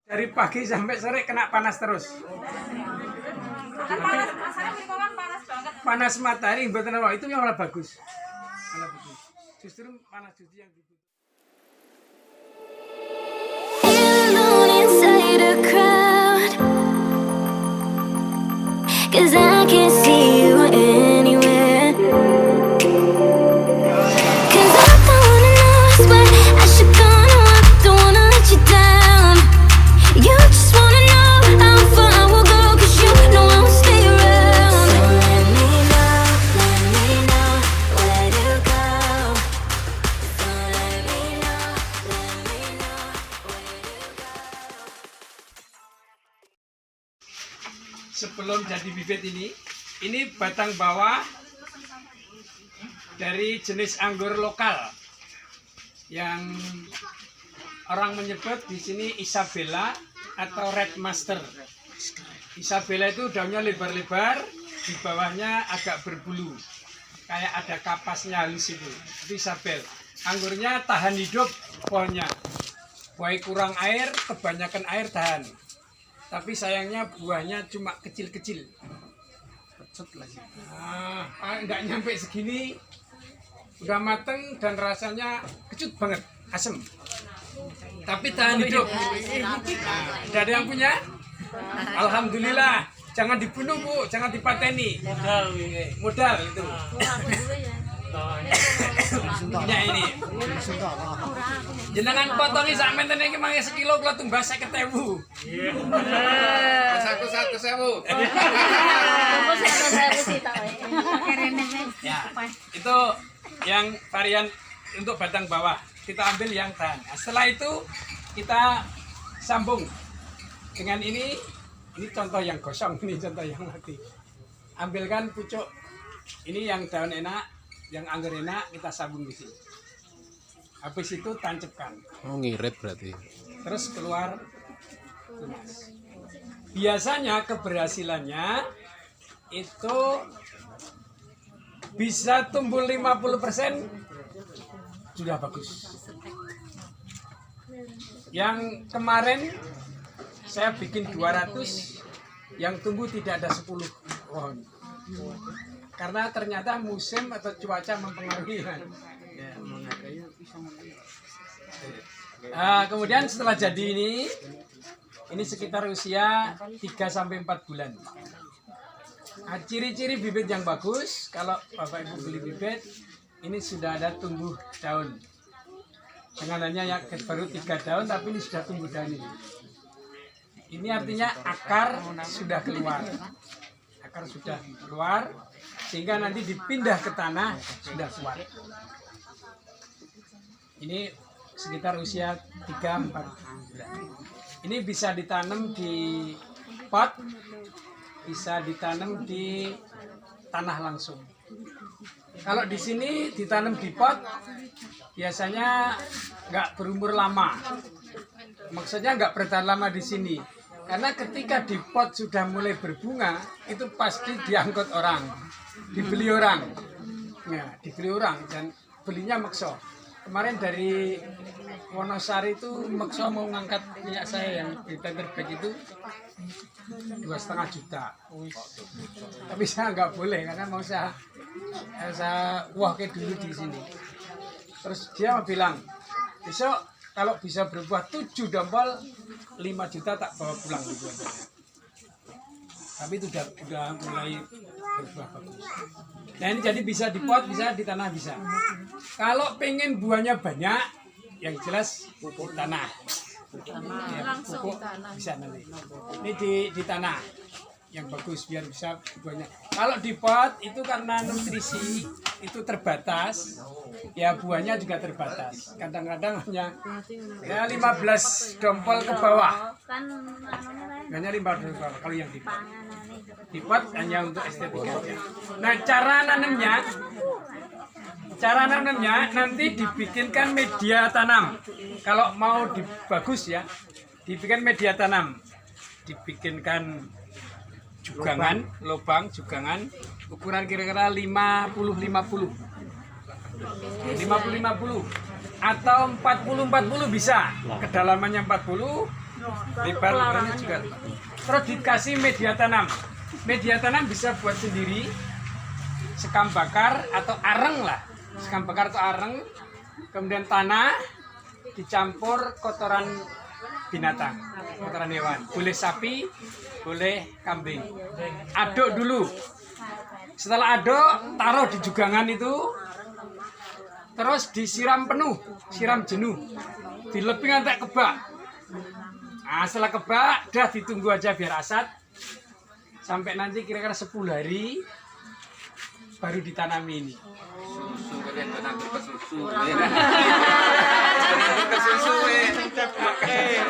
Dari pagi sampai sore kena panas terus. Panas matahari mboten apa itu yang malah bagus. Malah bagus. Justru panas justru yang bagus. Alone inside a crowd, 'cause I can't see you anywhere. 'Cause I don't wanna know what I should gonna walk, don't wanna let you down. You just wanna know how far I will go, 'cause you know I won't stay around. So let me know where to go. So let me know where to go. Sebelum jadi bibit ini batang bawah dari jenis anggur lokal yang orang menyebut di sini Isabella atau Red Master. Isabella itu daunnya lebar-lebar, di bawahnya agak berbulu, kayak ada kapasnya halus itu Isabel. Anggurnya tahan hidup pohonnya, baik kurang air, kebanyakan air tahan. Tapi sayangnya buahnya cuma kecil-kecil. Nggak nyampe segini, udah mateng dan rasanya kecut banget, asem. Tapi tahan hidup. Udah ada yang punya? Alhamdulillah. Jangan dibunuh Bu, jangan dipateni. Modal itu. Ya ini. Jenengan potongi sak menten iki mangke sekilo kula tumbas 50.000. Satu sewu. Ya, itu yang varian untuk batang bawah. Kita ambil yang tahan. Nah, setelah itu kita sambung dengan ini contoh yang gosong, ini contoh yang mati. Ambilkan pucuk ini yang daun enak, yang anggur enak, kita sambung di sini. Habis itu tancapkan. Oh, ngirit berarti. Terus keluar tunas. Biasanya keberhasilannya itu bisa tumbuh 50% sudah bagus. Yang kemarin saya bikin 200, yang tumbuh tidak ada 10 pohon. Karena ternyata musim atau cuaca mempengaruhi. Kemudian setelah jadi ini sekitar usia 3-4 bulan. Ciri-ciri bibit yang bagus, kalau Bapak Ibu beli bibit, ini sudah ada tumbuh daun. Jangan hanya yang baru 3 daun, tapi ini sudah tumbuh daun ini. Ini artinya akar sudah keluar. Akar sudah keluar, sehingga nanti dipindah ke tanah sudah kuat. Ini sekitar usia 3-4 bulan. Ini bisa ditanam di pot, bisa ditanam di tanah langsung. Kalau di sini ditanam di pot, biasanya nggak berumur lama. Maksudnya nggak bertahan lama di sini. Karena ketika di pot sudah mulai berbunga, itu pasti diangkut orang, dibeli orang. Nah, dibeli orang dan belinya makso. Kemarin dari Wonosari itu makso mau ngangkat minyak saya yang di Tenterbag itu 2,5 juta. Tapi saya nggak boleh karena mau saya wah kayak dulu di sini. Terus dia bilang, besok kalau bisa berbuah 7 dompol 5 juta tak bawa pulang gitu. Tapi itu udah mulai berbuah bagus. Nah ini jadi bisa di pot, bisa di tanah bisa. Kalau pengen buahnya banyak, yang jelas pupuk tanah. Ya, pupuk bisa nanti. Ini di tanah yang bagus biar bisa buahnya. Kalau di pot itu karena nutrisi itu terbatas, ya buahnya juga terbatas. Kadang-kadang hanya ya 15 dompol ke bawah. Hanya 15 dompol kalau yang di pot. Di pot hanya untuk estetika. Nah cara nanamnya nanti dibikinkan media tanam. Kalau mau bagus ya, dibikin media tanam. Dibikinkan lubang jugangan ukuran kira-kira 50-50 atau 40-40 bisa. Kedalamannya 40, lebar ukurannya juga. Terus dikasih media tanam. Media tanam bisa buat sendiri, sekam bakar atau areng lah. Sekam bakar atau areng, kemudian tanah dicampur kotoran binatang, kotoran hewan. Boleh sapi, boleh kambing. Aduk dulu. Setelah aduk, taruh di jugangan itu. Terus disiram penuh, siram jenuh. Dileping sampai kebak. Nah, setelah kebak, dah ditunggu aja biar asat. Sampai nanti kira-kira 10 hari baru ditanami ini.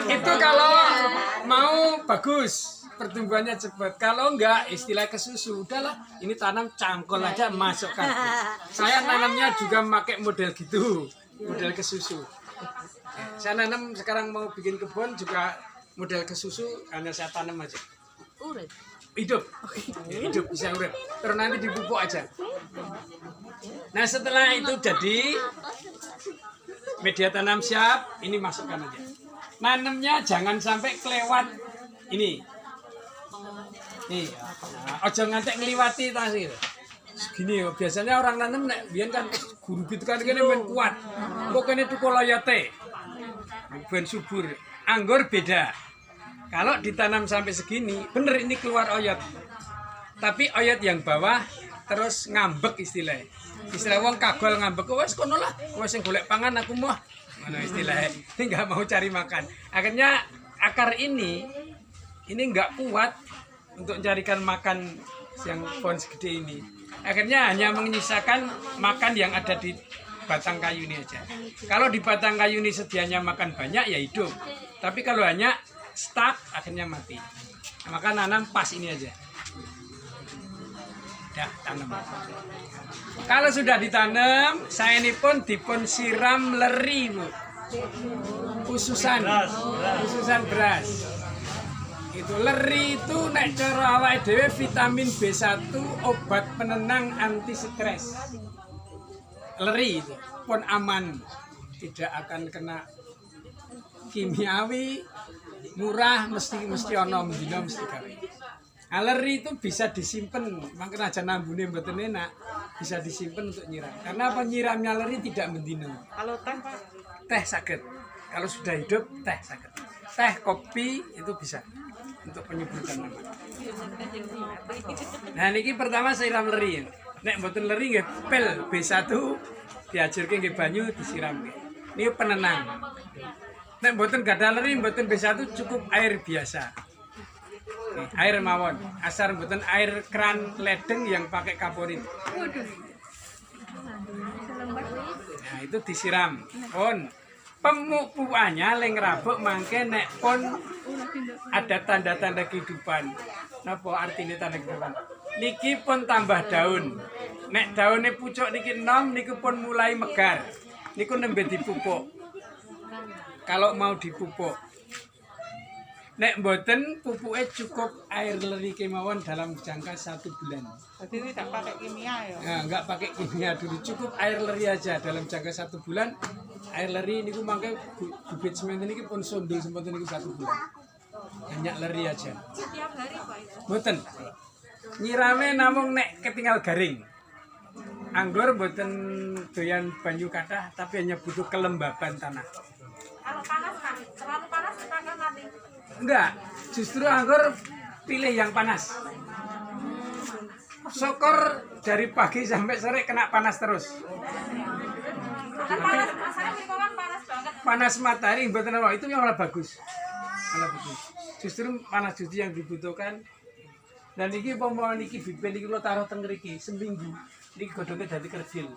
Itu kalau mau bagus, pertumbuhannya cepat. Kalau enggak, istilah kesusu, udahlah ini tanam cangkol aja masukkan. Saya nanamnya juga pakai model gitu, model kesusu. Saya nanam sekarang mau bikin kebun juga model kesusu, hanya saya tanam aja. Hidup, hidup bisa urip. Terus nanti dipupuk aja. Nah setelah itu jadi media tanam siap, ini masukkan aja. Nanamnya jangan sampai kelewat ini. Nih, ojo ngantek ngliwati tas gitu. Segini biasanya orang nanam nek biyen kan guru gitu kan kene men kuat. Kok kene tukul oyote. Ben subur. Anggur beda. Kalau ditanam sampai segini, bener ini keluar oyot. Tapi oyot yang bawah terus ngambek istilahnya. Istilah wong kagol ngambek, wes kono lah, wes sing golek pangan aku mah. Ngono istilahnya. Ini nggak mau cari makan. Akhirnya akar ini nggak kuat untuk carikan makan yang pohon segede ini. Akhirnya hanya menyisakan makan yang ada di batang kayu ini aja. Kalau di batang kayu ini sedianya makan banyak ya hidup. Tapi kalau hanya stuck akhirnya mati. Nah, maka nanam pas ini aja. Ya, tanam. Kalau sudah ditanam, saya ini pun dipun siram leri, Bu. Khususan beras. Itu leri itu nek cara awake dhewe vitamin B1 obat penenang anti stres. Leri itu pun aman, tidak akan kena kimiawi, murah, mesti ono mendino mesti gawe. Leri itu bisa disimpan, makanya aja nambune mboten enak, bisa disimpan untuk nyiram. Karena penyiramnya leri tidak mendino. Kalau teh Pak? Teh saged. Kalau sudah hidup teh saged. Teh, kopi itu bisa untuk penyubutan nama. Nah niki pertama siram leri. Nek mboten leri nggih pil B1 diajarke nggih banyu disiram nggih. Ini penenang. Nek mboten gadah leri mboten B1 cukup air biasa. Air mawon, asar mboten air keran ledeng yang pakai kaporit. Nah itu disiram. Pun pemupukannya leng rabuk mangke nek pun ada tanda-tanda kehidupan. Napa artinya tanda kehidupan? Niki pun tambah daun. Nek daunnya pucuk niki enom niku pun mulai megar. Niku nembe dipupuk. Kalau mau dipupuk. Nek mboten pupuknya cukup air leri kemawon dalam jangka 1 bulan. Jadi tidak pakai kimia ya? Nah, enggak pakai kimia dulu, cukup air leri aja dalam jangka 1 bulan. Air leri niku mangke bibit semen niki pun sondul sempoten niku 1 bulan. Hanya leri aja. Setiap hari Pak itu? Mboten. Nyirame namung nek ketinggal garing. Anggur mboten doyan banyu kathah tapi hanya butuh kelembaban tanah. Kalau panas kan, terlalu panas kita akan mati. Enggak, justru anggur pilih yang panas. Syukur dari pagi sampai sore kena panas terus. Kan panas, rasanya lingkungan panas banget. Panas matahari mboten apa, itu yang malah bagus. Malah bagus. Justru panas justru yang dibutuhkan. Dan iki umpama niki bibit niki kula taruh teng mriki seminggu. Niki godhongnya dadi kerdil.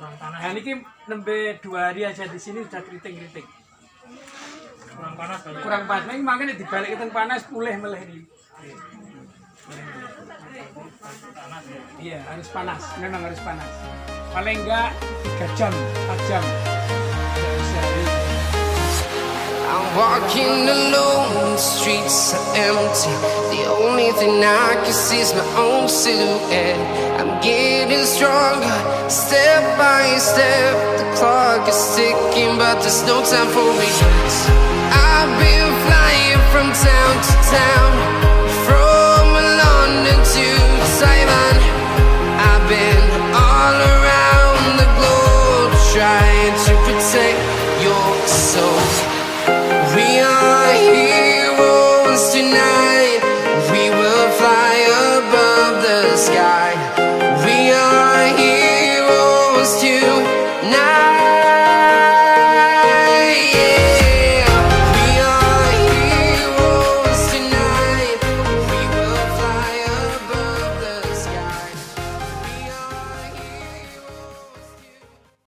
Kurang panas. Nah niki nembe 2 hari aja di sini sudah keriting-keriting. Kurang panas. Kurang panas. Ning mangkene dibalik teng panas pulih meleh iki. Iya, harus panas. Memang harus panas. Paling enggak 3 jam, 4 jam. I'm walking alone, the streets are empty. The only thing I can see is my own silhouette. I'm getting stronger, step by step. The clock is ticking, but there's no time for me. I've been want you down.